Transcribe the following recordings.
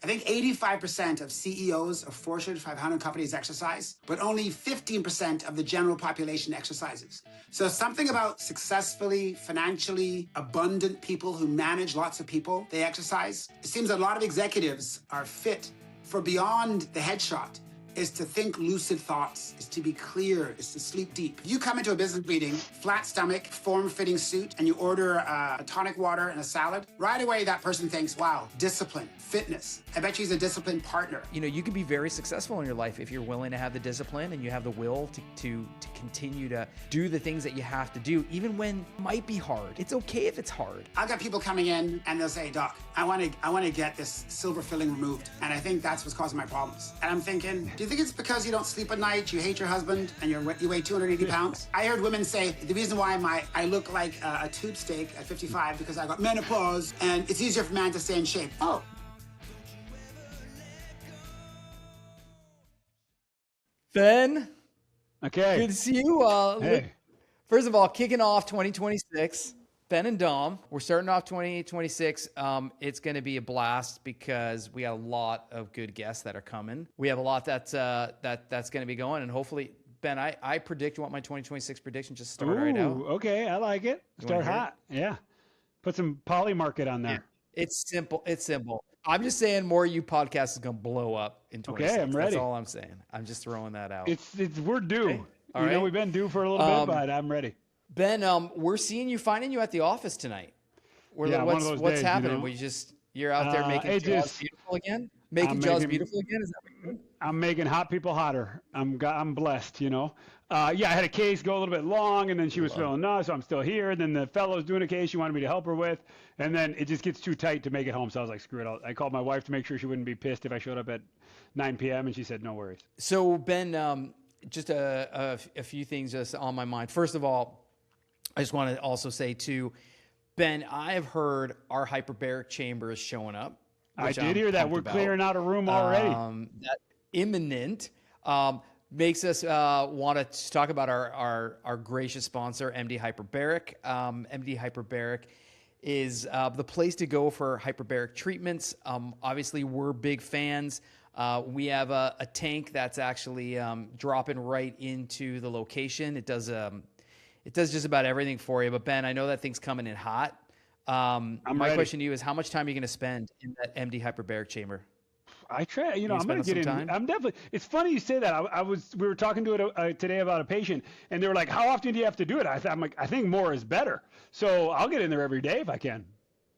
I think 85% of CEOs of Fortune 500 companies exercise, but only 15% of the general population exercises. So something about successfully, financially abundant people who manage lots of people, they exercise. It seems a lot of executives are fit for beyond the headshot. Is to think lucid thoughts, is to be clear, is to sleep deep. You come into a business meeting, flat stomach, form-fitting suit, and you order a tonic water and a salad, right away that person thinks, wow, discipline, fitness. I bet you he's a disciplined partner. You know, you can be very successful in your life if you're willing to have the discipline and you have the will to continue to do the things that you have to do, even when it might be hard. It's okay if it's hard. I've got people coming in and they'll say, Doc, I want to get this silver filling removed. And I think that's what's causing my problems. And I'm thinking, do you think it's because you don't sleep at night, you hate your husband, and you weigh 280 pounds? I heard women say, the reason why I look like a tube steak at 55 because I got menopause and it's easier for a man to stay in shape. Oh. Ben, okay. Good to see you. Hey. First of all, kicking off 2026, Ben and Dom, we're starting off 2026. It's going to be a blast because we got a lot of good guests that are coming. We have a lot that's going to be going, and hopefully, Ben, I predict you want my 2026 prediction just start right out. Okay, I like it. Start hot. Yeah. Put some poly market on there. Yeah. It's simple. I'm just saying more you podcast is going to blow up in 2026. Okay, I'm ready. That's all I'm saying. I'm just throwing that out. We're due. Okay. All you right. know, we've been due for a little bit, but I'm ready. Ben, we're finding you at the office tonight. One of those what's days, happening? you know? You're out there making Jaws beautiful again? Making Jaws beautiful again? Is that what you're doing? I'm making hot people hotter. I'm blessed, you know. I had a case go a little bit long, and then she was feeling nuts, so I'm still here. Then the fellow's doing a case she wanted me to help her with, and then it just gets too tight to make it home. So I was like, screw it. I called my wife to make sure she wouldn't be pissed if I showed up at 9 p.m., and she said, no worries. So, Ben, just a few things just on my mind. First of all, I just want to also say, too, Ben, I have heard our hyperbaric chamber is showing up. I did hear that. We're clearing out a room already. That imminent makes us want to talk about our gracious sponsor, MD Hyperbaric. MD Hyperbaric is the place to go for hyperbaric treatments. Obviously, we're big fans. We have a tank that's actually dropping right into the location. It does just about everything for you. But Ben, I know that thing's coming in hot. My question to you is, how much time are you going to spend in that MD Hyperbaric chamber? I try, I'm going to get in. Time? I'm definitely. It's funny you say that. We were talking to it today about a patient, and they were like, "How often do you have to do it?" I'm like, "I think more is better." So I'll get in there every day if I can.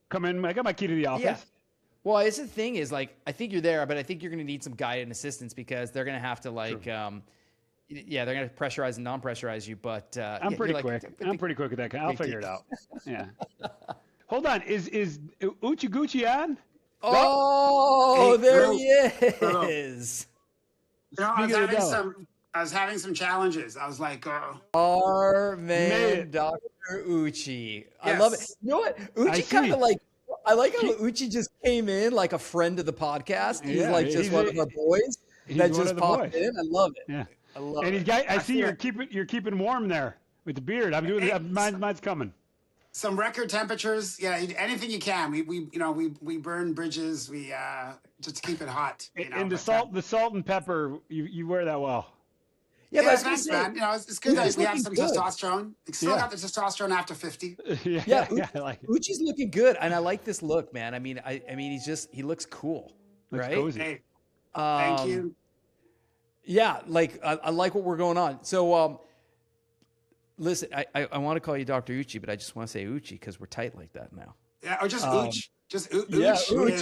Come in. I got my key to the office. Yeah. Well, it's the thing is, like, I think you're there, but I think you're going to need some guided assistance because they're going to have to they're going to pressurize and non-pressurize you. But I'm pretty quick. I'm pretty quick at that. I'll figure it out. Yeah. Hold on. Is Uche Gucci on? Oh, there he is. I was having some challenges. I was like, our man, Dr. Uche. Yes. I love it. You know what? Uche kind of like, I like how Uche just came in like a friend of the podcast. He's just one of our boys that just popped in. I love it. Yeah. I love it. And I see you're keeping warm there with the beard. I'm doing it. Mine's coming. Some record temperatures, anything you can. We burn bridges. We just to keep it hot. And the salt and pepper, you wear that well. Yeah, but thanks, man. It's good that we have some testosterone. We still got the testosterone after 50. Yeah, I like it. Uche's looking good, and I like this look, man. I mean, he looks cool, right? Cozy. Hey, thank you. Yeah, I like what we're going on. So, listen, I want to call you Dr. Uche, but I just want to say Uche because we're tight like that now. Yeah, or just Uche. Just Uche. Yeah, Uche.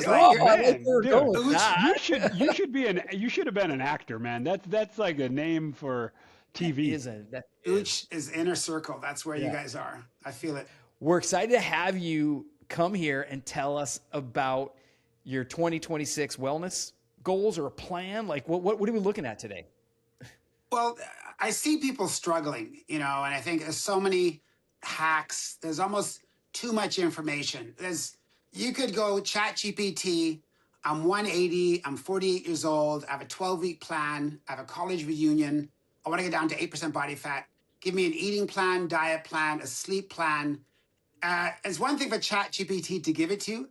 Dude, you should have been an actor, man. That's like a name for TV. Uche is inner circle. That's where you guys are. I feel it. We're excited to have you come here and tell us about your 2026 wellness goals or a plan. Like, what are we looking at today? Well, I see people struggling, and I think there's so many hacks. There's almost too much information. You could go ChatGPT. I'm 180. I'm 48 years old. I have a 12-week plan. I have a college reunion. I want to get down to 8% body fat. Give me an eating plan, diet plan, a sleep plan. It's one thing for ChatGPT to give it to you.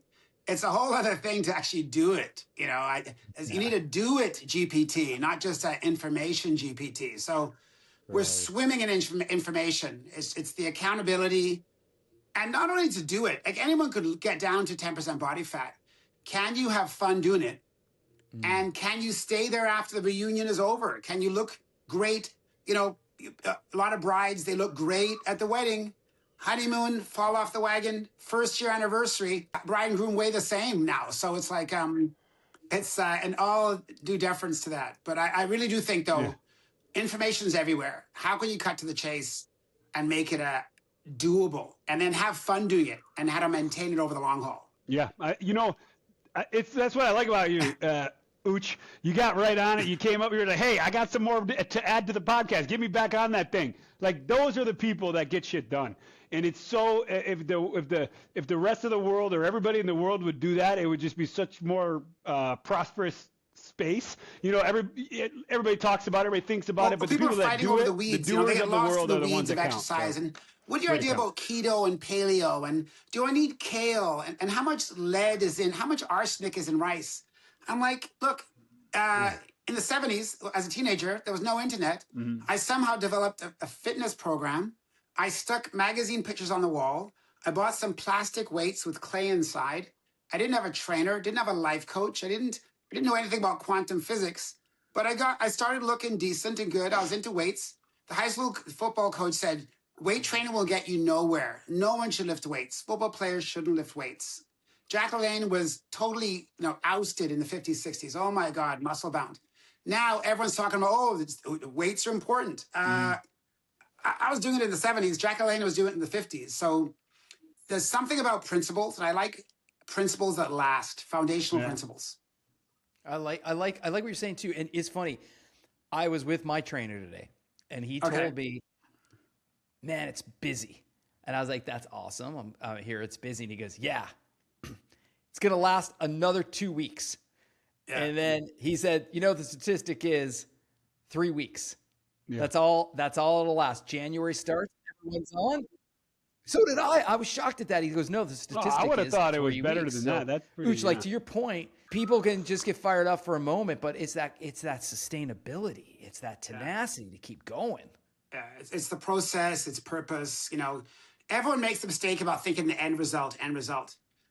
it's a whole other thing to actually do it. You know, you need a do it GPT, not just an information GPT. So we're swimming in information. It's the accountability, and not only to do it. Like anyone could get down to 10% body fat. Can you have fun doing it? And can you stay there after the reunion is over? Can you look great? You know, a lot of brides, they look great at the wedding. Honeymoon, fall off the wagon. First year anniversary, bride and groom weigh the same now. So it's like, it's and all due deference to that. But I really do think, though, information is everywhere. How can you cut to the chase and make it doable, and then have fun doing it, and how to maintain it over the long haul? Yeah, that's what I like about you, Uche. You got right on it. You came up here like, hey, I got some more to add to the podcast. Get me back on that thing. Like, those are the people that get shit done. And it's so, if the rest of the world or everybody in the world would do that, it would just be such more prosperous space. You know, everybody talks about it, everybody thinks about it, but the people that do it, the doers of the world are the ones that count. Exercise. And what's your idea about keto and paleo? And do I need kale? And how much lead is in, how much arsenic is in rice? I'm like, look, in the 70s, as a teenager, there was no internet. I somehow developed a fitness program. I stuck magazine pictures on the wall. I bought some plastic weights with clay inside. I didn't have a trainer, didn't have a life coach. I didn't know anything about quantum physics, but I started looking decent and good. I was into weights. The high school football coach said, weight training will get you nowhere. No one should lift weights. Football players shouldn't lift weights. Jack LaLanne was totally, ousted in the 50s, 60s. Oh my God, muscle bound. Now everyone's talking about, weights are important. I was doing it in the 70s. Jack LaLanne was doing it in the 50s. So there's something about principles, and I like principles that last, foundational principles. I like what you're saying too. And it's funny. I was with my trainer today, and he told me, man, it's busy. And I was like, that's awesome. I'm here. It's busy. And he goes, yeah, it's going to last another 2 weeks. Yeah. And then he said, the statistic is 3 weeks. Yeah. That's all it'll last. January starts. Everyone's on. So did I. I was shocked at that. He goes, no, the statistic is I would have thought it was 3 better weeks. than that. That's pretty. Which, to your point, people can just get fired up for a moment, but it's that sustainability. It's that tenacity to keep going. Yeah, it's the process. It's purpose. Everyone makes the mistake about thinking the end result.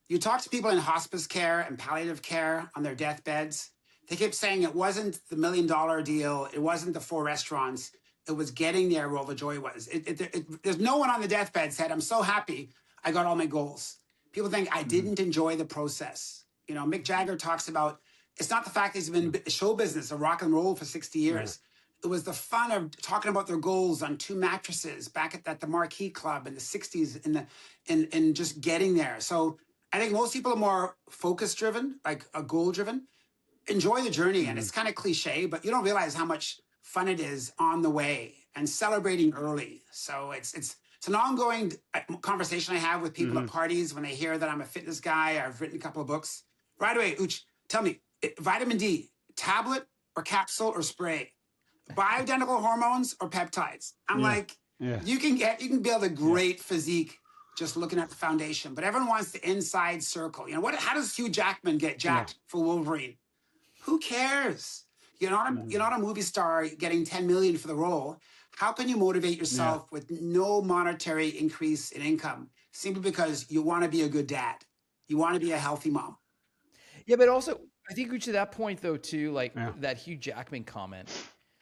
You talk to people in hospice care and palliative care on their deathbeds. They keep saying it wasn't the $1 million deal. It wasn't the 4 restaurants. It was getting there where all the joy was. There's no one on the deathbed said, I'm so happy I got all my goals. People think I didn't enjoy the process. Mick Jagger talks about, it's not the fact that he's been in show business of rock and roll for 60 years. It was the fun of talking about their goals on 2 mattresses back at the Marquee Club in the 60s and just getting there. So I think most people are more focus-driven, like a goal-driven. Enjoy the journey, and it's kind of cliche, but you don't realize how much fun it is on the way and celebrating early. So it's an ongoing conversation I have with people at parties when they hear that I'm a fitness guy. I've written a couple of books. Right away, Uche, tell me, vitamin D, tablet or capsule or spray? Bioidentical hormones or peptides? I'm like, you can build a great physique just looking at the foundation, but everyone wants the inside circle. How does Hugh Jackman get jacked for Wolverine? Who cares? You're not a movie star getting 10 million for the role. How can you motivate yourself with no monetary increase in income simply because you want to be a good dad? You want to be a healthy mom. Yeah, but also I think to that point though too, that Hugh Jackman comment.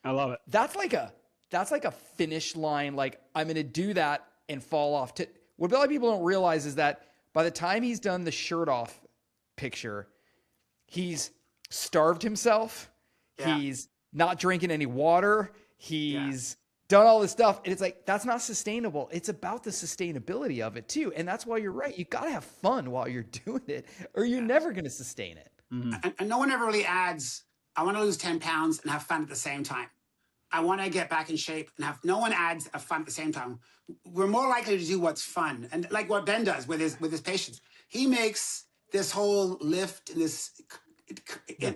I love it. That's like a finish line. Like, I'm going to do that and fall off. What a lot of people don't realize is that by the time he's done the shirt off picture, he's starved himself. Yeah. He's not drinking any water. He's done all this stuff. And it's like, that's not sustainable. It's about the sustainability of it too. And that's why you're right. You got to have fun while you're doing it, or you're never going to sustain it. And no one ever really adds, I want to lose 10 pounds and have fun at the same time. I want to get back in shape and no one adds a fun at the same time. We're more likely to do what's fun. And like what Ben does with his patients, he makes this whole lift, this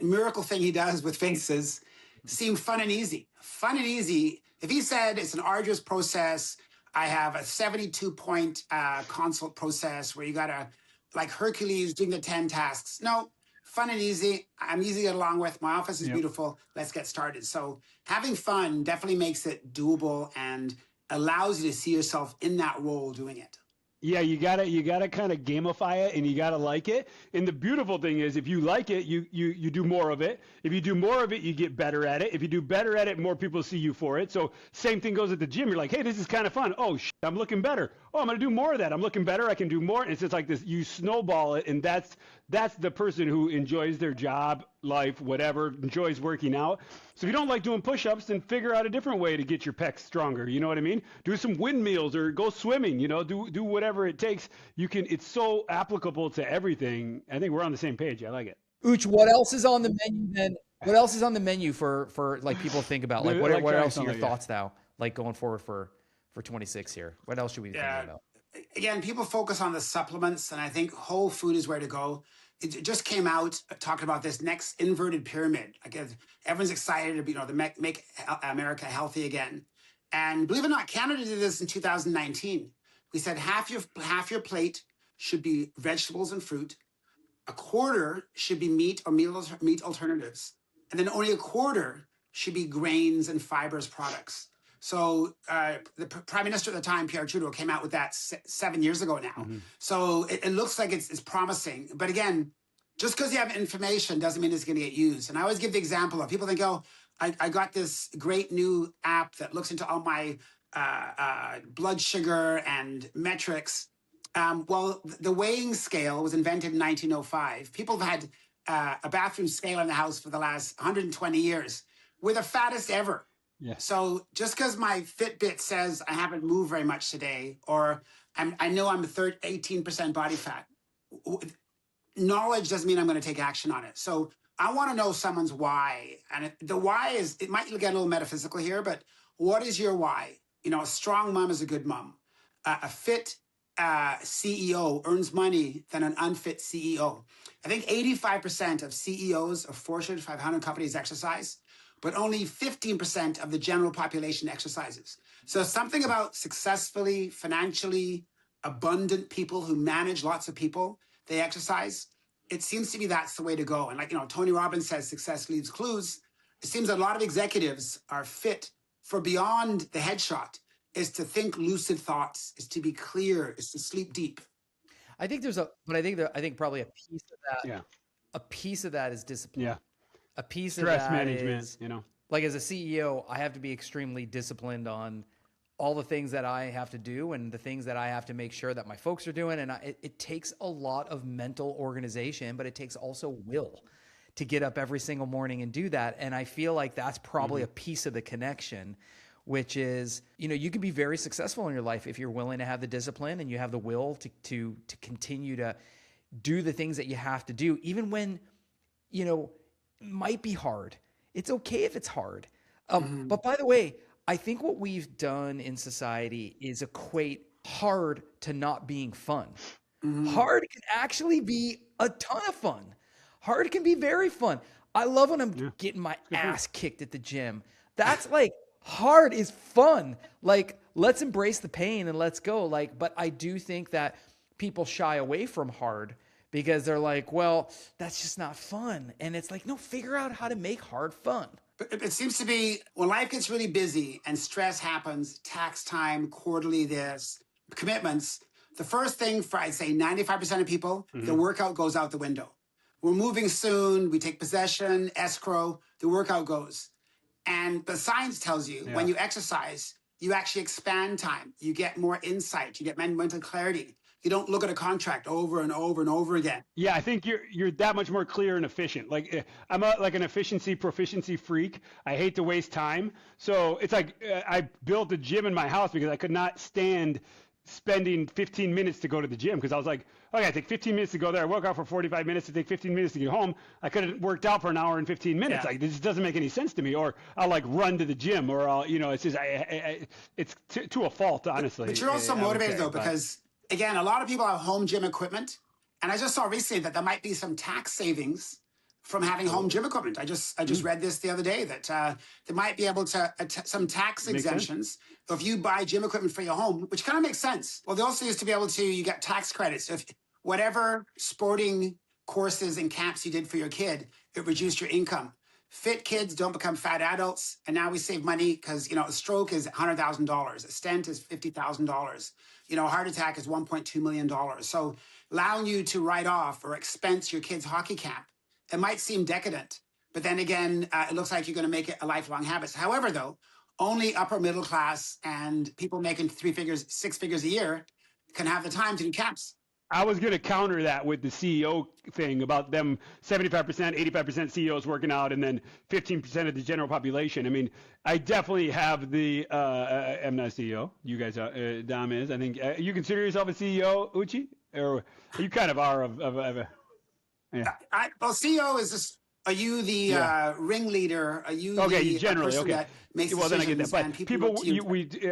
miracle thing he does with faces seem fun and easy. Fun and easy. If he said it's an arduous process, I have a 72-point consult process where you got to like Hercules doing the 10 tasks. No, fun and easy. I'm easy to get along with. My office is beautiful. Let's get started. So having fun definitely makes it doable and allows you to see yourself in that role doing it. Yeah, you gotta kind of gamify it, and you gotta like it. And the beautiful thing is, if you like it, you do more of it. If you do more of it, you get better at it. If you do better at it, more people see you for it. So same thing goes at the gym. You're like, hey, this is kind of fun. Oh, I'm looking better. Oh, I'm gonna do more of that. I'm looking better. I can do more. And it's just like this. You snowball it, and that's the person who enjoys their job, life, whatever, enjoys working out. So if you don't like doing push-ups, then figure out a different way to get your pecs stronger. You know what I mean? Do some windmills or go swimming. You know, do whatever it takes. You can. It's so applicable to everything. I think we're on the same page. I like it. Uche, what else is on the menu then? What else is on the menu for like people to think about? Like what else are your thoughts now? Like going forward for 26 here. What else should we be thinking about? Again, people focus on the supplements, and I think whole food is where to go. It just came out talking about this next inverted pyramid. Like everyone's excited to make America healthy again. And believe it or not, Canada did this in 2019. We said half your plate should be vegetables and fruit. A quarter should be meat or meat alternatives. And then only a quarter should be grains and fibers products. So the Prime Minister at the time, Pierre Trudeau, came out with that 7 years ago now. Mm-hmm. So it looks like it's promising. But again, just because you have information doesn't mean it's going to get used. And I always give the example of people think, oh, I got this great new app that looks into all my blood sugar and metrics. Well, the weighing scale was invented in 1905. People have had a bathroom scale in the house for the last 120 years. We're the fattest ever. Yeah. So just because my Fitbit says I haven't moved very much today, or I know I'm 18% body fat, knowledge doesn't mean I'm going to take action on it. So I want to know someone's why. And the why is, it might get a little metaphysical here, but what is your why? You know, a strong mom is a good mom. A fit CEO earns money than an unfit CEO. I think 85% of CEOs of Fortune 500 companies exercise, but only 15% of the general population exercises. So something about successfully, financially abundant people who manage lots of people, they exercise. It seems to me that's the way to go. And like, Tony Robbins says, success leaves clues. It seems a lot of executives are fit for beyond the headshot, is to think lucid thoughts, is to be clear, is to sleep deep. I think probably a piece of that. Yeah. A piece of that is discipline. Yeah. A piece of that management, is, like as a CEO, I have to be extremely disciplined on all the things that I have to do and the things that I have to make sure that my folks are doing. And it takes a lot of mental organization, but it takes also will to get up every single morning and do that. And I feel like that's probably a piece of the connection, which is, you can be very successful in your life if you're willing to have the discipline and you have the will to continue to do the things that you have to do, even when, might be hard. It's okay if it's hard. But by the way, I think what we've done in society is equate hard to not being fun. Hard can actually be a ton of fun. Hard can be very fun. I love when I'm getting my ass kicked at the gym. That's like, hard is fun. Like, let's embrace the pain and let's go. Like, but I do think that people shy away from hard because they're like, well, that's just not fun. And it's like, no, figure out how to make hard fun. But it seems to be when life gets really busy and stress happens, tax time, quarterly this, commitments, the first thing for, I'd say 95% of people, the workout goes out the window. We're moving soon. We take possession, escrow, the workout goes. And the science tells you when you exercise, you actually expand time. You get more insight. You get mental clarity. You don't look at a contract over and over and over again. Yeah, I think you're that much more clear and efficient. Like I'm like an proficiency freak. I hate to waste time. So it's like I built a gym in my house because I could not stand spending 15 minutes to go to the gym because I was like, okay, I take 15 minutes to go there. I work out for 45 minutes to take 15 minutes to get home. I could have worked out for an hour and 15 minutes. Like this doesn't make any sense to me. Or I'll like run to the gym, or I'll, it's just it's to a fault, honestly. But you're also motivated though, because again, a lot of people have home gym equipment, and I just saw recently that there might be some tax savings from having home gym equipment. I just read this the other day that they might be able to some tax exemptions if you buy gym equipment for your home, which kind of makes sense. Well, they also used to be able to, you get tax credits. If whatever sporting courses and camps you did for your kid, it reduced your income. Fit kids don't become fat adults. And now we save money because, a stroke is $100,000. A stent is $50,000. A heart attack is $1.2 million. So allowing you to write off or expense your kid's hockey camp, it might seem decadent, but then again, it looks like you're going to make it a lifelong habit. However, though, only upper middle class and people making 3 figures, 6 figures a year can have the time to do camps. I was going to counter that with the CEO thing about them 75%, 85% CEOs working out, and then 15% of the general population. I mean, I definitely have the, I'm not a CEO. You guys are, Dom is. I think, you consider yourself a CEO, Uche? Or you kind of are yeah. Well, CEO is just, are you the ringleader? Are you the generally, person that makes decisions? Well, then I get that. But people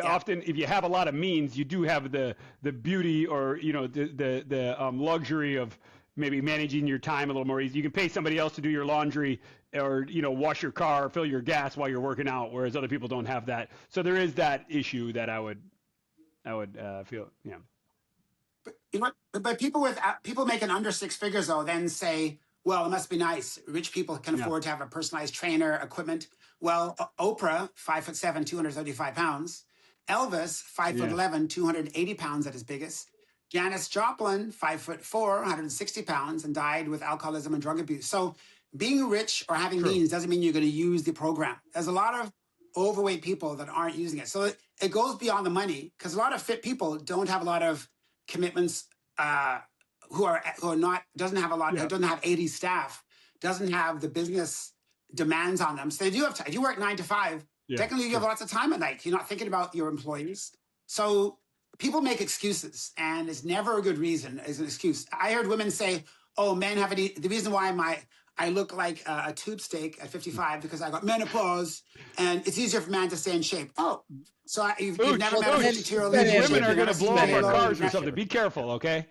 often, if you have a lot of means, you do have the beauty or the luxury of maybe managing your time a little more easy. You can pay somebody else to do your laundry or wash your car, or fill your gas while you're working out, whereas other people don't have that. So there is that issue that I would feel. Yeah. But people making under 6 figures though then say, well, it must be nice. Rich people can afford to have a personalized trainer, equipment. Well, Oprah, 5'7", 235 pounds. Elvis, 5'11", 280 pounds at his biggest. Janis Joplin, 5'4", 160 pounds, and died with alcoholism and drug abuse. So being rich or having means doesn't mean you're going to use the program. There's a lot of overweight people that aren't using it. So it goes beyond the money because a lot of fit people don't have a lot of commitments, who are not, doesn't have 80 staff, doesn't have the business demands on them. So they do have time. If you work 9 to 5, technically you have lots of time at night. You're not thinking about your employees. So people make excuses, and it's never a good reason as an excuse. I heard women say, oh, men have the reason why I look like a tube steak at 55 because I got menopause and it's easier for man to stay in shape. Oh, so you've never met a 52-year-old lady. Women are going to blow up our cars or something. Be careful, okay?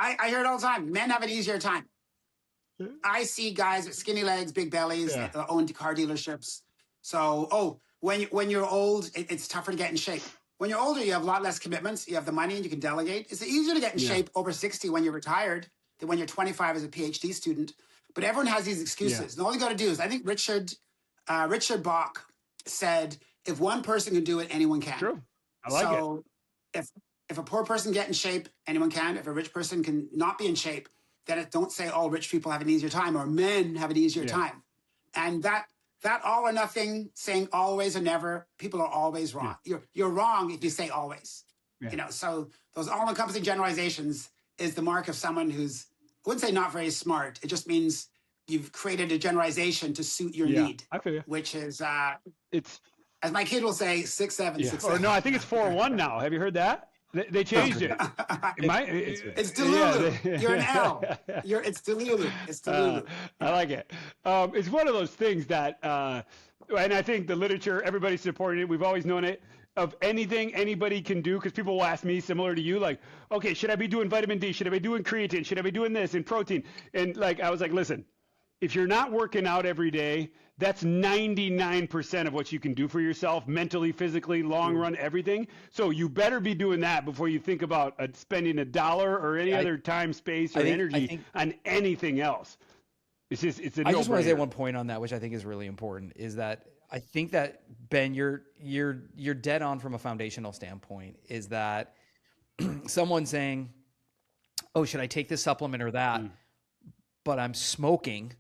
I hear it all the time. Men have an easier time. I see guys with skinny legs, big bellies, that own car dealerships. So, when you're old, it's tougher to get in shape. When you're older, you have a lot less commitments. You have the money and you can delegate. It's easier to get in shape over 60 when you're retired than when you're 25 as a PhD student. But everyone has these excuses. And all you got to do is, I think Richard Bach said, if one person can do it, anyone can. True. I like it. If a poor person get in shape, anyone can. If a rich person can not be in shape, then don't say all rich people have an easier time or men have an easier time. And that all or nothing, saying always or never, people are always wrong. You're wrong if you say always. So those all-encompassing generalizations is the mark of someone who's, I wouldn't say not very smart. It just means you've created a generalization to suit your need, I feel you. Which is, it's, as my kid will say, 6'7", 6'7". Or no, I think it's 4'1" now. Have you heard that? They changed it. It's Delulu. You're an L. It's Delulu. It's Delulu. I like it. It's one of those things that, and I think the literature, everybody's supporting it. We've always known it. Of anything anybody can do, because people will ask me, similar to you, like, okay, should I be doing vitamin D? Should I be doing creatine? Should I be doing this and protein? And I was like, listen, if you're not working out every day, that's 99% of what you can do for yourself, mentally, physically, long run, everything. So you better be doing that before you think about spending $1 or any other time, space, or energy on anything else. It's a no-brainer. I just want to say one point on that, which I think is really important, is that I think that, Ben, you're dead on from a foundational standpoint, is that someone saying, oh, should I take this supplement or that? But I'm smoking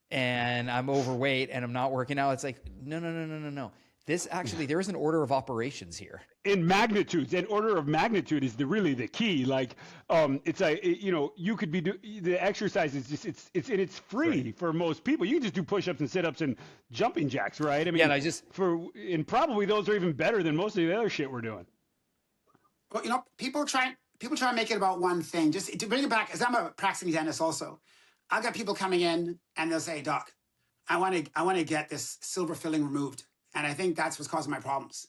and I'm overweight and I'm not working out. It's like, no. This actually, there is an order of operations here. In magnitudes, and order of magnitude is really the key. Like, it's like, you could be the exercise is just it's free for most people. You can just do push-ups and sit-ups and jumping jacks, right? I mean, and probably those are even better than most of the other shit we're doing. Well, people try and make it about one thing. Just to bring it back, as I'm a practicing dentist also, I've got people coming in and they'll say, Doc, I want to get this silver filling removed. And I think that's what's causing my problems.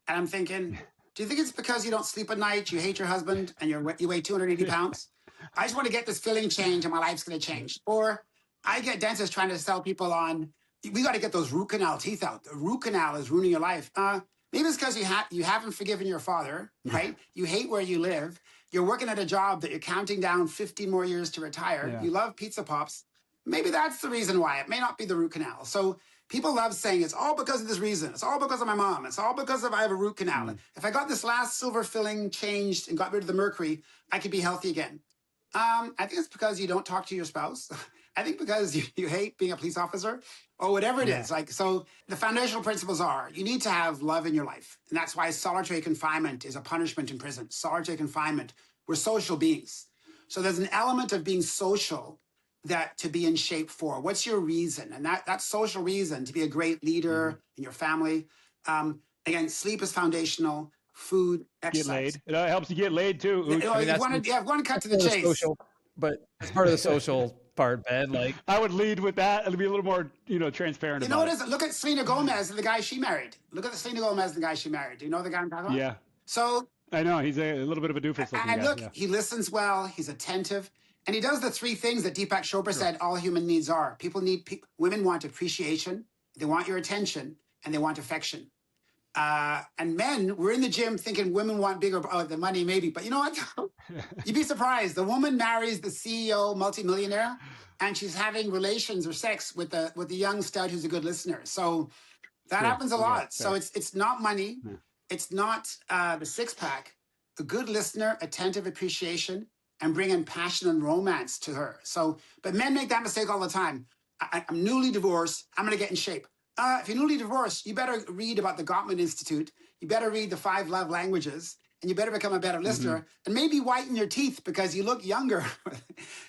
And I'm thinking, do you think it's because you don't sleep at night, you hate your husband, and you weigh 280 pounds? I just want to get this filling change and my life's going to change. Or I get dentists trying to sell people on, we got to get those root canal teeth out. The root canal is ruining your life. Maybe it's because you haven't forgiven your father, right? You hate where you live. you're working at a job that you're counting down 15 more years to retire. Yeah. You love pizza pops. Maybe that's the reason why. It may not be the root canal. So people love saying it's all because of this reason. It's all because of my mom. It's all because of I have a root canal. If I got this last silver filling changed and got rid of the mercury, I could be healthy again. I think it's because you don't talk to your spouse. I think because you hate being a police officer or whatever it is. Like, so the foundational principles are you need to have love in your life. And that's why solitary confinement is a punishment in prison. Solitary confinement, we're social beings. So there's an element of being social that to be in shape for. What's your reason? And that social reason to be a great leader in your family. Again, sleep is foundational. Food, exercise. Get laid. It helps you get laid too. You want to cut to the chase. Social, but it's part of the social part, Ben. Like I would lead with that. It'll be a little more, transparent. You know what it is? Look at Selena Gomez and the guy she married. Look at the Selena Gomez and the guy she married. Do you know the guy I'm talking about? Yeah. So I know he's a little bit of a doofus. And look, he listens well. He's attentive, and he does the three things that Deepak Chopra said all human needs are. Women want appreciation, they want your attention, and they want affection. And men, we're in the gym thinking women want bigger, the money maybe. But you know what? You'd be surprised. The woman marries the CEO, multimillionaire, and she's having relations or sex with the young stud who's a good listener. So that happens a lot. So it's not money. Yeah. It's not the six pack. A good listener, attentive appreciation, and bring in passion and romance to her. So, but men make that mistake all the time. I'm newly divorced. I'm going to get in shape. If you're newly divorced, you better read about the Gottman Institute. You better read the 5 love languages, and you better become a better listener. And maybe whiten your teeth because you look younger.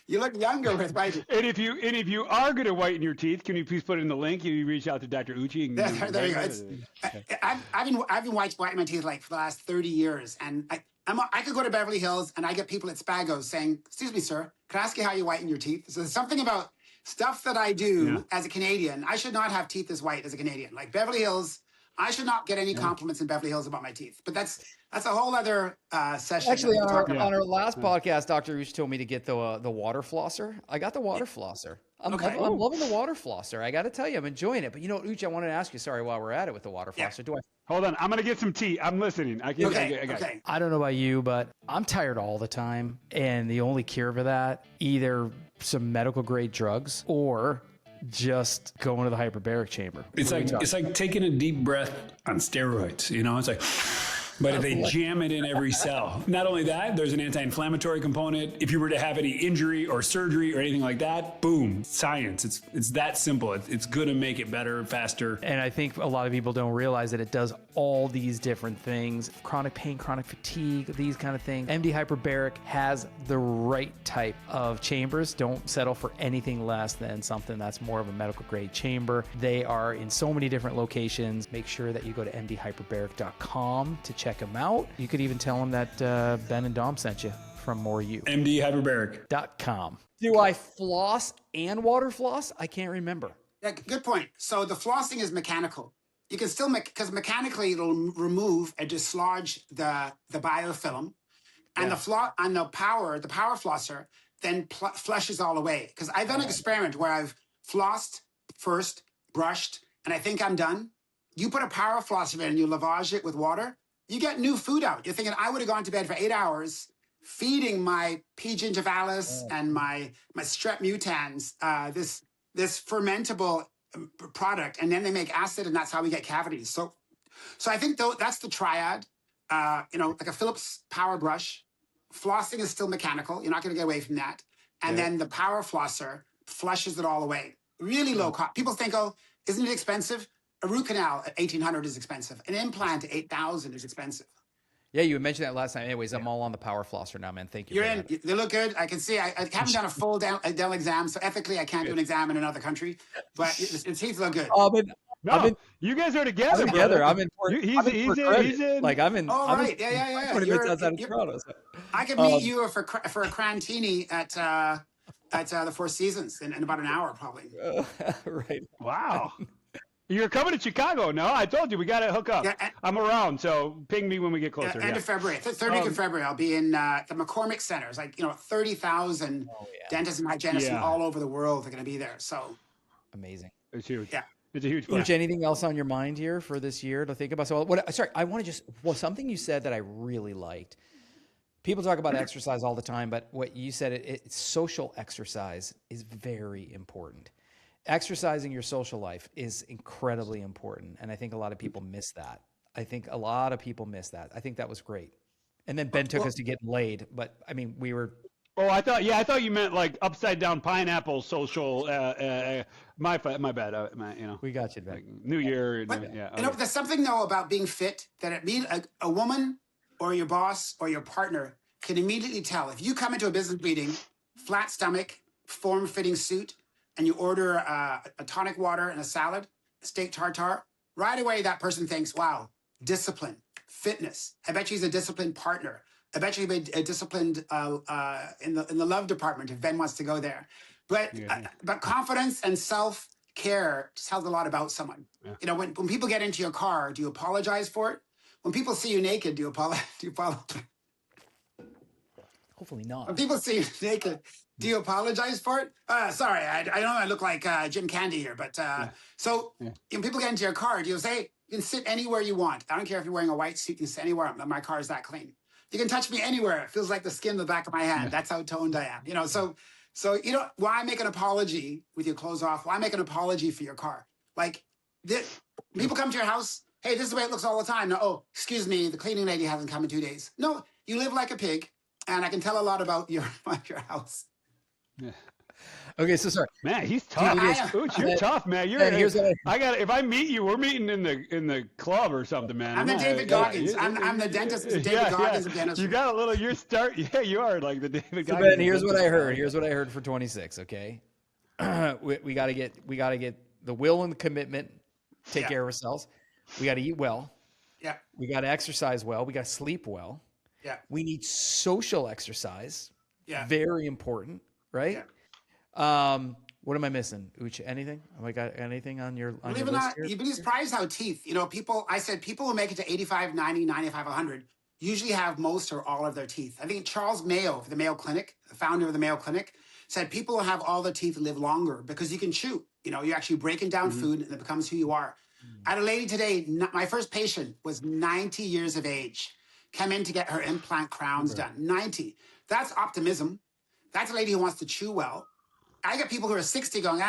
You look younger with whitening. And if you are going to whiten your teeth, can you please put it in the link? You reach out to Dr. Uche. There you go. I've been whitening my teeth like for the last 30 years, and I could go to Beverly Hills and I get people at Spago's saying, "Excuse me, sir, can I ask you how you whiten your teeth?" So there's something about stuff that I do as a Canadian. I should not have teeth as white as a Canadian. Like Beverly Hills, I should not get any compliments in Beverly Hills about my teeth. But that's a whole other session. Actually, on our last podcast, Dr. Uche told me to get the water flosser. I got the water flosser. I'm loving the water flosser. I got to tell you, I'm enjoying it. But Uche, I wanted to ask you, sorry, while we're at it with the water flosser, Hold on, I'm going to get some tea. I'm listening. I don't know about you, but I'm tired all the time. And the only cure for that, either some medical grade drugs or just going to the hyperbaric chamber. It's like taking a deep breath on steroids. It's like, but if they jam it in every cell. Not only that, there's an anti-inflammatory component. If you were to have any injury or surgery or anything like that, boom, science. It's that simple. It's going to make it better, faster. And I think a lot of people don't realize that it does all these different things. Chronic pain, chronic fatigue, these kind of things. MD Hyperbaric has the right type of chambers. Don't settle for anything less than something that's more of a medical grade chamber. They are in so many different locations. Make sure that you go to mdhyperbaric.com to check them out. You could even tell them that Ben and Dom sent you from More You. mdhyperbaric.com. Do I floss and water floss? I can't remember. Yeah, good point. So the flossing is mechanical. You can still because mechanically it'll remove and dislodge the biofilm, and the power flosser then flushes all away. Because I've done an experiment where I've flossed first, brushed, and I think I'm done. You put a power flosser in and you lavage it with water, you get new food out. You're thinking, I would have gone to bed for 8 hours feeding my P. gingivalis and my strep mutans this fermentable product, and then they make acid, and that's how we get cavities. So I think that's the triad. Like a Philips power brush, flossing is still mechanical. You're not going to get away from that. And then the power flosser flushes it all away. Really low cost. People think, oh, isn't it expensive? A root canal at $1,800 is expensive. An implant at $8,000 is expensive. Yeah, you mentioned that last time. Anyways, I'm all on the power flosser now, man. Thank you. You're in. They look good. I can see. I haven't done a full dental exam, so ethically I can't do an exam in another country. But your teeth look good. You guys are together. I'm in. He's in. Like I'm in. Oh right, yeah. 20 minutes outside of Toronto. So. I could meet you for a crantini at the Four Seasons in about an hour, probably. Right. Wow. You're coming to Chicago, no? I told you, we got to hook up. Yeah, I'm around, so ping me when we get closer. End of February, third week of February, I'll be in the McCormick Center. It's like, 30,000 dentists and hygienists from all over the world are going to be there. So amazing. It's huge. Yeah. It's a huge plan. Uche, anything else on your mind here for this year to think about? So, I want to something you said that I really liked. People talk about exercise all the time, but what you said, it's social exercise is very important. Exercising your social life is incredibly important. And I think a lot of people miss that. I think that was great. And then Ben took us to getting laid, but I mean, we were. Oh, I thought you meant like upside down pineapple social. My bad. We got you, Ben. Like New Year. But, yeah. You know, there's something though about being fit that it means a woman or your boss or your partner can immediately tell. If you come into a business meeting, flat stomach, form-fitting suit, and you order a tonic water and a salad, steak tartare, right away that person thinks, wow, discipline, fitness. I bet she's a disciplined partner. I bet she's a disciplined in the love department if Ben wants to go there. But confidence and self-care tells a lot about someone. Yeah. You know, when people get into your car, do you apologize for it? When people see you naked, do you apologize? Hopefully not. When people see you naked, do you apologize for it? Sorry, I know I look like Jim Candy here, but when people get into your car, do you say, you can sit anywhere you want. I don't care if you're wearing a white suit, you can sit anywhere. My car is that clean. You can touch me anywhere. It feels like the skin in the back of my hand. Yeah. That's how toned I am. You know, so you know, why make an apology with your clothes off? Why make an apology for your car? Like, people come to your house, hey, this is the way it looks all the time. No, oh, excuse me, the cleaning lady hasn't come in 2 days. No, you live like a pig, and I can tell a lot about your house. Yeah. Okay, so sorry, man. He's tough. Uche, you're tough, man. Here's what I got. If I meet you, we're meeting in the club or something, man. I'm the David Goggins. I'm the dentist. David Goggins of dentistry. You got a little. Yeah, you are like the David so Goggins. Ben, here's what I heard. Here's what I heard for 26. Okay, we got to get the will and the commitment. Take care of ourselves. We got to eat well. Yeah. We got to exercise well. We got to sleep well. Yeah. We need social exercise. Yeah. Very important, right? Yeah. What am I missing? Uche, anything? Have I got anything on your Believe your it or list not, here? you'd be surprised how teeth, you know, people who make it to 85, 90, 95, 100 usually have most or all of their teeth. I think Charles Mayo, the Mayo Clinic, the founder of the Mayo Clinic, said people who have all their teeth live longer because you can chew. You know, you're actually breaking down food and it becomes who you are. I had a lady today, my first patient was 90 years of age, come in to get her implant crowns done. 90. That's optimism. That's a lady who wants to chew well. I get people who are 60 going,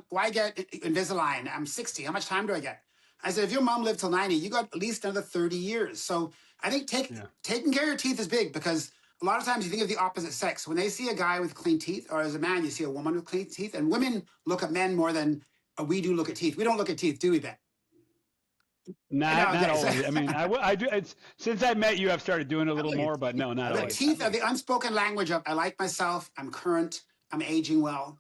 why get Invisalign? I'm 60. How much time do I get? I said, if your mom lived till 90, you got at least another 30 years. So I think taking care of your teeth is big because a lot of times you think of the opposite sex. When they see a guy with clean teeth, or as a man, you see a woman with clean teeth, and women look at men more than we do look at teeth. We don't look at teeth, do we, Ben? Not always. I mean, I do. It's since I met you, I've started doing a little more, but no, not always. The teeth are the unspoken language of I like myself, I'm current, I'm aging well.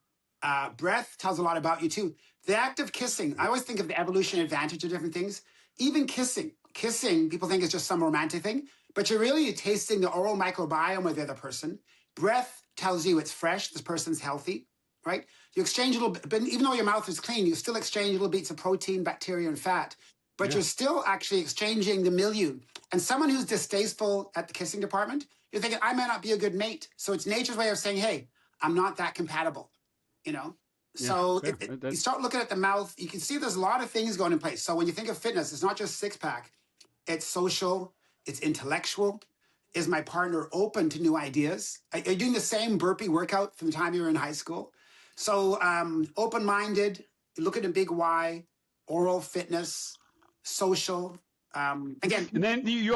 Breath tells a lot about you too. The act of kissing, I always think of the evolution advantage of different things. Even kissing, people think it's just some romantic thing, but you're really tasting the oral microbiome of the other person. Breath tells you it's fresh, this person's healthy, right? You exchange a little bit, but even though your mouth is clean, you still exchange little bits of protein, bacteria, and fat. But you're still actually exchanging the milieu. And someone who's distasteful at the kissing department, you're thinking, I might not be a good mate. So it's nature's way of saying, hey, I'm not that compatible, you know? So you start looking at the mouth, you can see there's a lot of things going in place. So when you think of fitness, it's not just six-pack. It's social, it's intellectual. Is my partner open to new ideas? Are you doing the same burpee workout from the time you were in high school? So open-minded, look at a big why, oral fitness, social. Again, and then you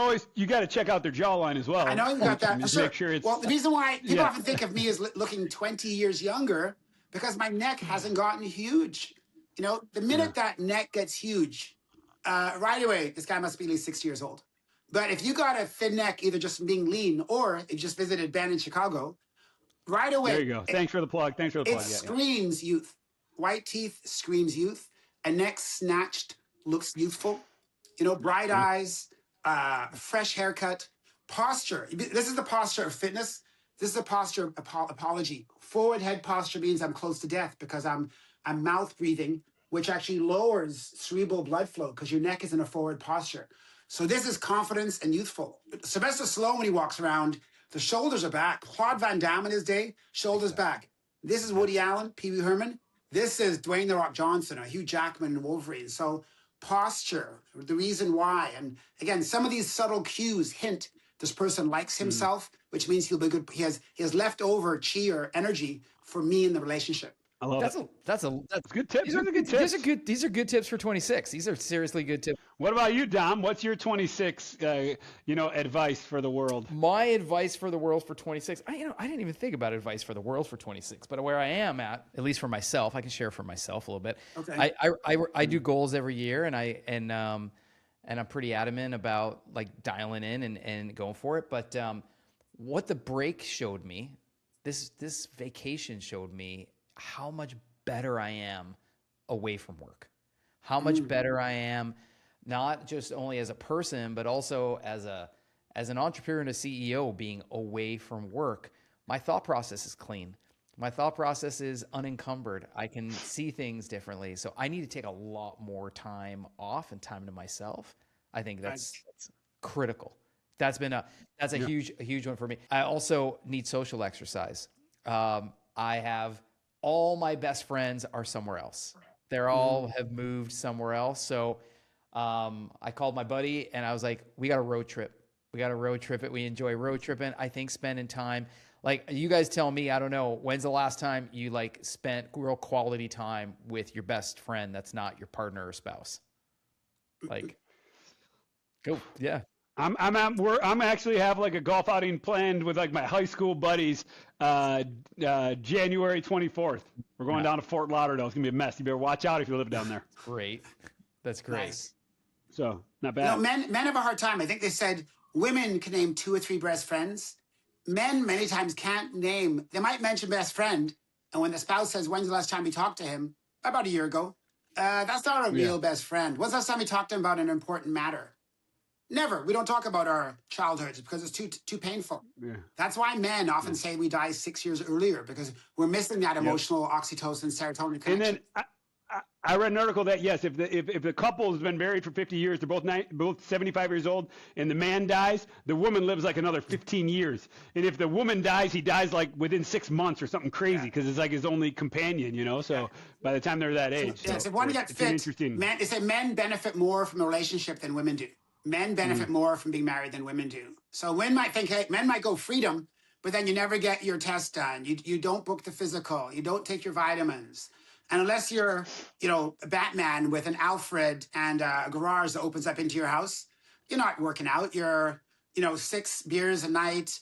got to check out their jawline as well. I know you got that. Sure. Make sure it's the reason why people often think of me as looking 20 years younger because my neck hasn't gotten huge. You know, the minute that neck gets huge, right away, this guy must be at least 60 years old. But if you got a thin neck, either just from being lean or you just visited Ben in Chicago, right away. There you go. Thanks for the plug. It screams youth. White teeth screams youth. A neck snatched looks youthful. You know, bright eyes, fresh haircut, posture. This is the posture of fitness. This is a posture of apology. Forward head posture means I'm close to death because I'm mouth breathing, which actually lowers cerebral blood flow because your neck is in a forward posture. So this is confidence and youthful. Sylvester Stallone, when he walks around, the shoulders are back. Claude Van Damme in his day, shoulders back. This is Woody Allen, Pee Wee Herman. This is Dwayne "The Rock" Johnson or Hugh Jackman and Wolverine. So posture, the reason why. And again, some of these subtle cues hint This person likes himself, which means he'll be good. He has leftover chi or energy for me in the relationship. I love That's it. that's good tips. These are Good tips. these are good tips for 26. These are seriously good tips. What about you, Dom? What's your 26, advice for the world? My advice for the world for 26. I didn't even think about advice for the world for 26, but where I am at least for myself, I can share for myself a little bit. Okay. I do goals every year, and I'm pretty adamant about like dialing in and going for it. But what the break showed me, this vacation showed me how much better I am away from work. How much better I am, not just only as a person, but also as an entrepreneur and a CEO being away from work. My thought process is clean. My thought process is unencumbered. I can see things differently. So I need to take a lot more time off and time to myself. I think that's critical. That's a huge one for me. I also need social exercise. I have all my best friends are somewhere else. They're all have moved somewhere else. So I called my buddy and I was like, we got a road trip. We got to road trip it. We enjoy road tripping. I think spending time, like you guys tell me, I don't know, when's the last time you like spent real quality time with your best friend that's not your partner or spouse? Like, go, yeah. I'm actually have like a golf outing planned with like my high school buddies, January 24th. We're going down to Fort Lauderdale. It's gonna be a mess. You better watch out if you live down there. Great. That's great. Nice. So not bad. Men have a hard time. I think they said women can name 2 or 3 best friends. Men many times can't name. They might mention best friend, and when the spouse says, "When's the last time you talked to him?" About a year ago. That's not a real best friend. When's the last time you talked to him about an important matter? Never. We don't talk about our childhoods because it's too painful. Yeah. That's why men often say we die 6 years earlier, because we're missing that emotional oxytocin, serotonin connection. And then I read an article that yes, if the couple has been married for 50 years, they're both 75 years old, and the man dies, the woman lives like another 15 years. And if the woman dies, he dies like within 6 months or something crazy, because it's like his only companion, So by the time they're that age, so if one gets fit, they say men benefit more from a relationship than women do. Men benefit more from being married than women do. So men might think, hey, men might go freedom, but then you never get your test done. You don't book the physical. You don't take your vitamins. And unless you're, a Batman with an Alfred and a garage that opens up into your house, you're not working out. You're, 6 beers a night.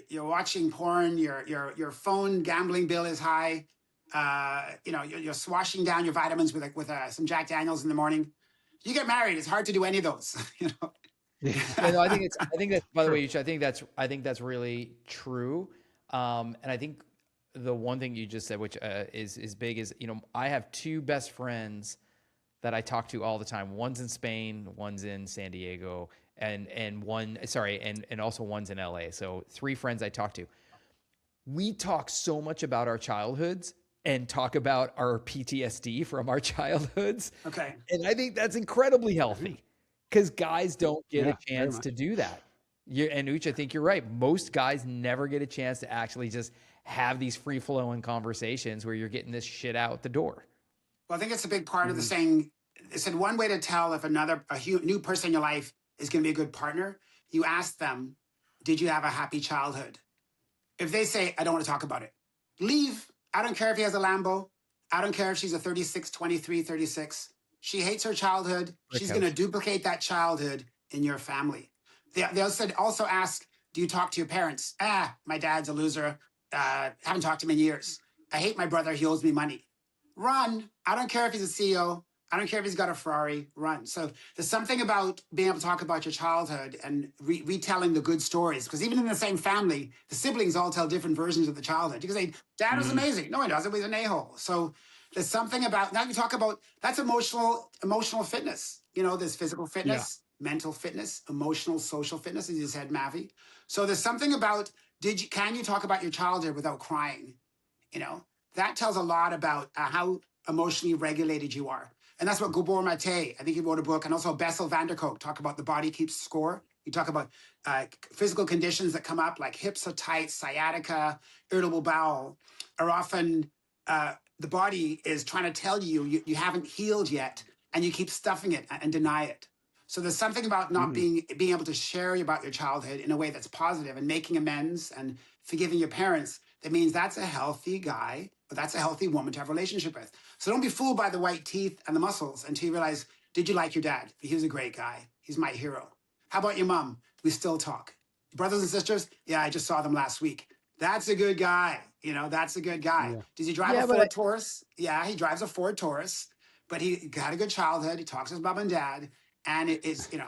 You're watching porn. Your phone gambling bill is high. You're swashing down your vitamins with some Jack Daniels in the morning. You get married, it's hard to do any of those. I think that, by the way, Uche, I think that's really true. And I think the one thing you just said, which is big, is I have 2 best friends that I talk to all the time. One's in Spain, one's in San Diego, and also one's in LA. So 3 friends I talk to. We talk so much about our childhoods and talk about our PTSD from our childhoods. Okay. And I think that's incredibly healthy, because guys don't get a chance to do that. And Uche, I think you're right. Most guys never get a chance to actually just have these free-flowing conversations where you're getting this shit out the door. Well, I think it's a big part of the saying. It said one way to tell if a new person in your life is going to be a good partner, you ask them, did you have a happy childhood? If they say, I don't want to talk about it, leave. I don't care if he has a Lambo. I don't care if she's a 36, 23, 36. She hates her childhood. She's going to duplicate that childhood in your family. They also ask, do you talk to your parents? My dad's a loser. Haven't talked to him in years. I hate my brother. He owes me money. Run. I don't care if he's a CEO. I don't care if he's got a Ferrari. Run. So there's something about being able to talk about your childhood and retelling the good stories. Because even in the same family, the siblings all tell different versions of the childhood. You can say, Dad was amazing. No, he doesn't. He's an a-hole. So there's something about, now you talk about, that's emotional fitness. There's physical fitness, mental fitness, emotional, social fitness, as you said, Mavi. So there's something about, can you talk about your childhood without crying? That tells a lot about how emotionally regulated you are. And that's what Gabor Mate, I think he wrote a book, and also Bessel van der Kolk talk about the body keeps score. You talk about physical conditions that come up, like hips are tight, sciatica, irritable bowel, are often the body is trying to tell you haven't healed yet, and you keep stuffing it and deny it. So there's something about not being able to share about your childhood in a way that's positive and making amends and forgiving your parents. That means that's a healthy guy, but that's a healthy woman to have a relationship with. So don't be fooled by the white teeth and the muscles until you realize, did you like your dad? He was a great guy. He's my hero. How about your mom? We still talk. Brothers and sisters? Yeah, I just saw them last week. That's a good guy. You know, that's a good guy. Yeah. Does he drive a Ford Taurus? Yeah, he drives a Ford Taurus, but he had a good childhood. He talks to his mom and dad. And it is, you know,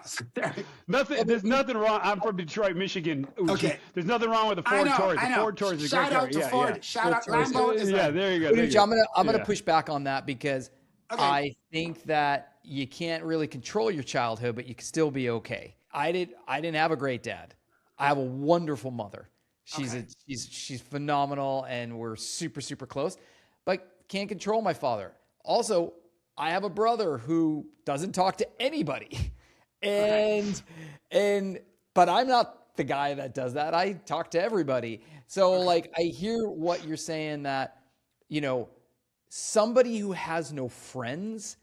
there's nothing wrong. I'm from Detroit, Michigan. Uche. Okay. There's nothing wrong with the Ford Taurus. The Ford Taurus is a great car. Shout out to Ford. Shout out Lambo. Yeah, there you go. There you go. I'm gonna push back on that because I think that you can't really control your childhood, but you can still be okay. I didn't have a great dad. I have a wonderful mother. She's phenomenal, and we're super, super close, but can't control my father. Also, I have a brother who doesn't talk to anybody. But I'm not the guy that does that. I talk to everybody. So like, I hear what you're saying, that, you know, somebody who has no friends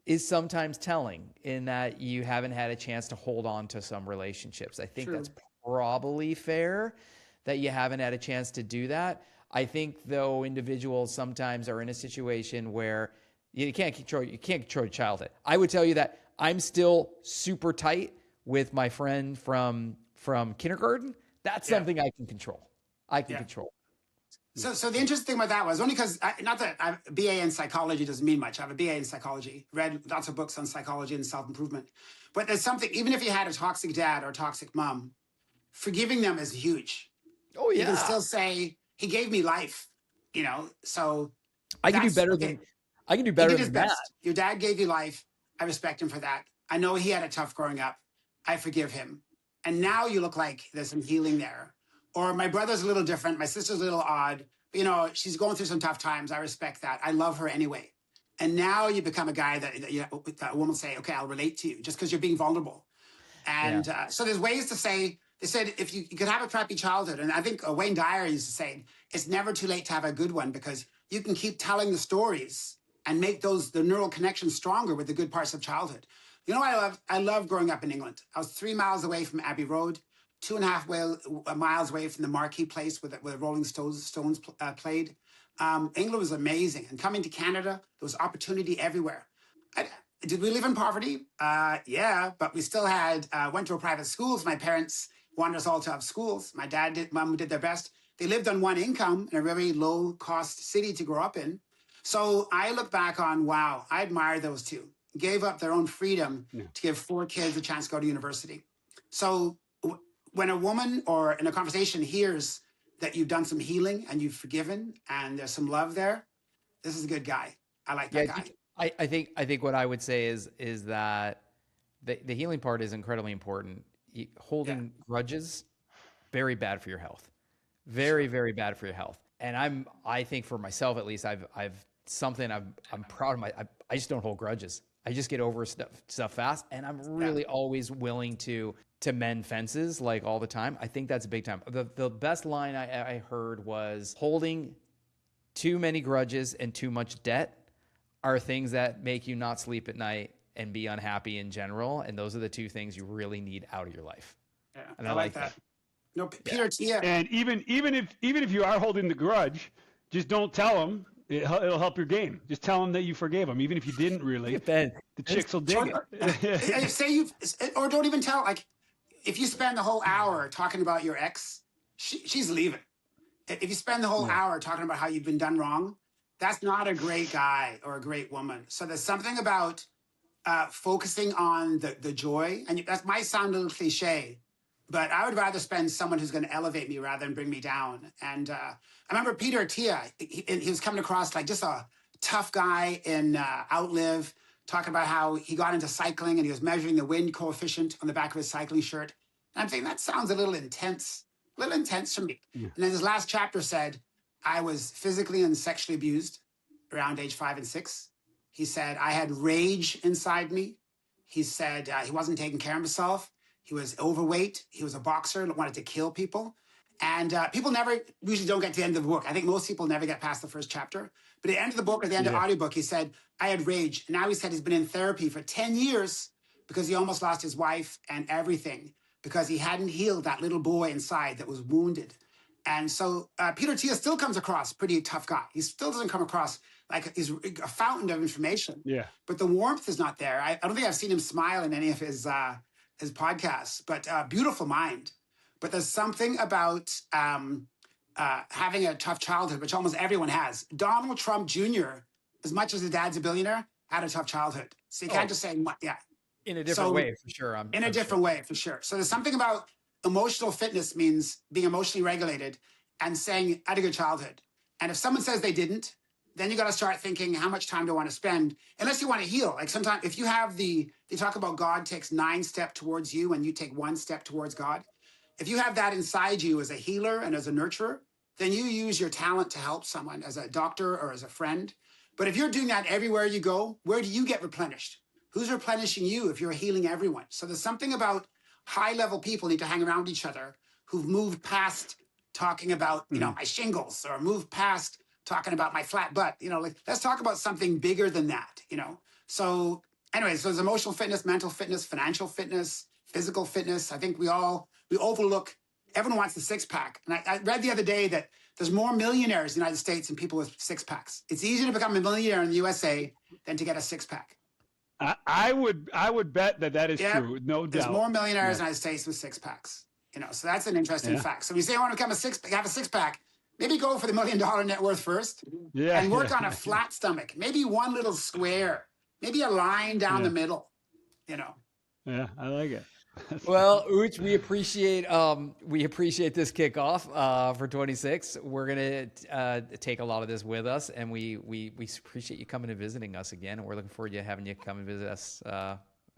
is sometimes telling in that you haven't had a chance to hold on to some relationships. I think that's probably fair that you haven't had a chance to do that. I think though individuals sometimes are in a situation where you can't control your childhood. I would tell you that I'm still super tight with my friend from kindergarten. That's something I can control. I can control. So the interesting thing about that was only because, not that I have a BA in psychology doesn't mean much. I have a BA in psychology, read lots of books on psychology and self-improvement. But there's something, even if you had a toxic dad or a toxic mom, forgiving them is huge. Oh, yeah. You can still say, he gave me life, you know, so. I can do better than that. Your dad gave you life. I respect him for that. I know he had it tough growing up. I forgive him. And now you look like there's some healing there. Or my brother's a little different. My sister's a little odd. You know, she's going through some tough times. I respect that. I love her anyway. And now you become a guy that a woman will say, okay, I'll relate to you just because you're being vulnerable. And so there's ways to say, they said, if you could have a crappy childhood, and I think Wayne Dyer used to say, it's never too late to have a good one because you can keep telling the stories and make the neural connections stronger with the good parts of childhood. You know what I love growing up in England. I was 3 miles away from Abbey Road, 2.5 miles away from the marquee place where the Rolling Stones played. England was amazing. And coming to Canada, there was opportunity everywhere. Did we live in poverty? Yeah, but we still went to a private schools. My parents wanted us all to have schools. My mom did their best. They lived on one income in a very low cost city to grow up in. So I look back on, wow, I admire those two. Gave up their own freedom to give 4 kids a chance to go to university. So when a woman or in a conversation hears that you've done some healing and you've forgiven and there's some love there, this is a good guy. I like that guy. I think what I would say is that the healing part is incredibly important. Holding grudges, very bad for your health. Very, very bad for your health. And I think for myself, at least, I'm proud of I just don't hold grudges. I just get over stuff fast, and I'm really always willing to mend fences like all the time. I think that's a big time. The best line I heard was, holding too many grudges and too much debt are things that make you not sleep at night and be unhappy in general. And those are the 2 things you really need out of your life. Yeah, and I like that. No, Peter, And even if you are holding the grudge, just don't tell them. It'll help your game. Just tell them that you forgave them, even if you didn't really. The chicks will dig it. Say or don't even tell. Like, if you spend the whole hour talking about your ex, she's leaving. If you spend the whole hour talking about how you've been done wrong, that's not a great guy or a great woman. So there's something about focusing on the joy, and that might sound a little cliche, but I would rather spend someone who's going to elevate me rather than bring me down. And I remember Peter Attia, he was coming across like just a tough guy in Outlive, talking about how he got into cycling and he was measuring the wind coefficient on the back of his cycling shirt. And I'm thinking, that sounds a little intense for me. Yeah. And then his last chapter said, I was physically and sexually abused around age 5 and 6. He said, I had rage inside me. He said he wasn't taking care of himself. He was overweight. He was a boxer that wanted to kill people. And people usually don't get to the end of the book. I think most people never get past the first chapter. But at the end of the book, or the end of the audiobook, he said, I had rage. And now he said he's been in therapy for 10 years because he almost lost his wife and everything because he hadn't healed that little boy inside that was wounded. And so Peter Thiel still comes across pretty tough guy. He still doesn't come across like he's a fountain of information. Yeah. But the warmth is not there. I don't think I've seen him smile in any of his podcasts, but beautiful mind. But there's something about having a tough childhood, which almost everyone has. Donald Trump Jr., as much as his dad's a billionaire, had a tough childhood. So you can't just say, yeah. In a different way, for sure. In a different way, for sure. So there's something about emotional fitness means being emotionally regulated and saying, I had a good childhood. And if someone says they didn't, then you got to start thinking, how much time do I want to spend? Unless you want to heal. Like sometimes if you have they talk about God takes 9 steps towards you and you take 1 step towards God. If you have that inside you as a healer and as a nurturer, then you use your talent to help someone as a doctor or as a friend. But if you're doing that everywhere you go, where do you get replenished? Who's replenishing you if you're healing everyone? So there's something about high-level people need to hang around each other who've moved past talking about, my shingles, or moved past talking about my flat butt. Like, let's talk about something bigger than that, So anyway, so there's emotional fitness, mental fitness, financial fitness, physical fitness. I think we overlook, everyone wants the 6-pack. And I read the other day that there's more millionaires in the United States than people with 6-packs. It's easier to become a millionaire in the USA than to get a 6-pack. I would bet that is true, no doubt. There's more millionaires in the United States with 6-packs. So that's an interesting fact. So when you say I want to become have a 6-pack, maybe go for the $1 million net worth first, and work on a flat stomach. Maybe one little square, maybe a line down the middle. Yeah, I like it. Well, Uche, we appreciate this kickoff for 26. We're gonna take a lot of this with us, and we appreciate you coming and visiting us again. And we're looking forward to having you come and visit us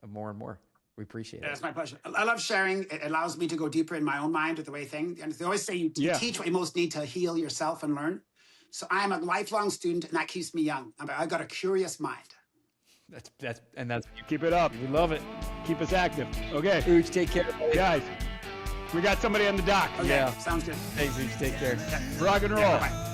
more and more. We appreciate it. It's my pleasure. I love sharing. It allows me to go deeper in my own mind with the way things. And they always say you teach what you most need to heal yourself and learn. So I'm a lifelong student, and that keeps me young. I've got a curious mind. That's Keep it up. we love it. Keep us active. Okay, Uche, take care, guys. We got somebody on the dock. Okay, Yeah. sounds good. Thanks, Uche. Take care. Rock and roll. Yeah, bye-bye.